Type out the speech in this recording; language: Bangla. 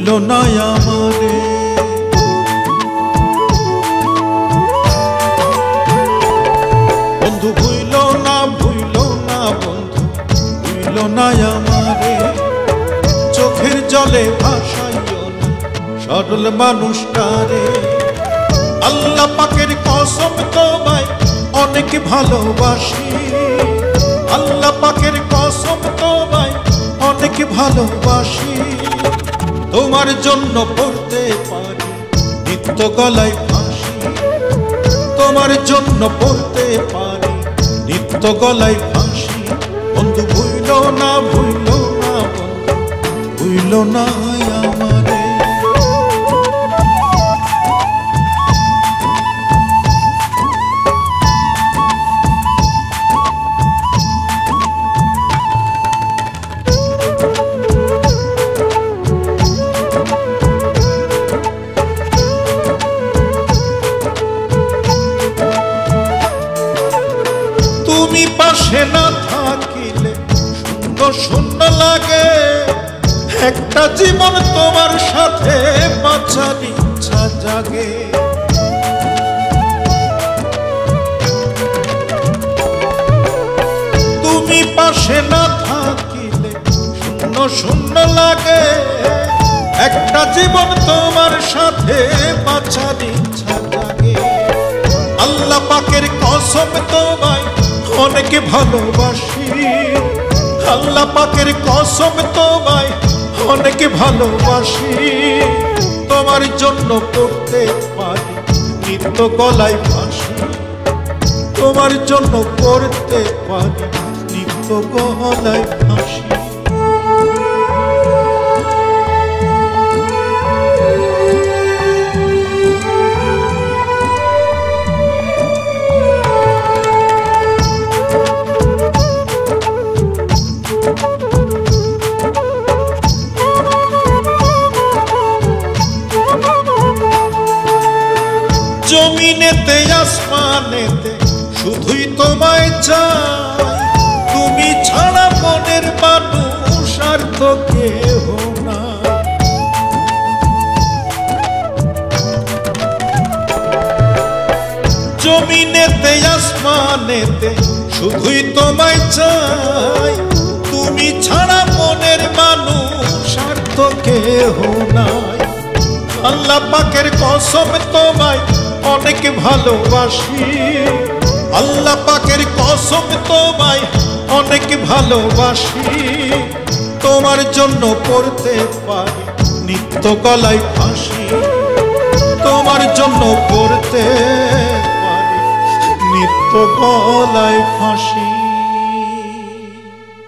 ভুইলো না আমারে। বন্ধু ভুইলো না বন্ধু, ভুইলো না আমারে। চোখের জলে ভাসাইও না সরল মানুষটারে। আল্লাহ পাকের কসম তোমায় অনেক ভালোবাসি। আল্লাহ পাকের কসম তোমায় অনেক ভালোবাসি। তোমার জন্য পড়তে পারি নিত্য গলায় ফাঁসি। তোমার জন্য পড়তে পারি নিত্য গলায় ফাঁসি। বন্ধু ভুইলো না বন্ধু, ভুইলো না আমারে। তুমি পাশে না থাকিলে শূন্য শূন্য লাগে। একটা জীবন তোমার সাথে বাঁচার ইচ্ছা জাগে। তুমি পাশে না থাকিলে শূন্য শূন্য লাগে। একটা জীবন তোমার সাথে বাঁচার ইচ্ছা জাগে। আল্লাহ পাকের কসম তোমায় অনেক ভালোবাসি। আল্লাহ পাকের কসম তোমায় অনেক ভালোবাসি। তোমার জন্য পড়তে পারি নিত্য গলায় ফাঁসি। তোমার জন্য পড়তে পারি নিত্য গলায় ফাঁসি। জমিনেতে আসমানেতে শুধুই তোমায় চাই। তুমি ছাড়া মনের মানুষ আর তো কেহ না। জমিনেতে আসমানেতে শুধুই তোমায় চাই। তুমি ছাড়া মনের মানুষ আর তো কেহ নাই। আল্লাহ পাকের কসম তোমায় অনেক ভালোবাসি। আল্লাহ পাকের কসম তোমায় অনেক ভালোবাসি। তোমার জন্য পড়তে পারি নিত্য গলায় ফাঁসি। তোমার জন্য পড়তে পারি নিত্য গলায় ফাঁসি।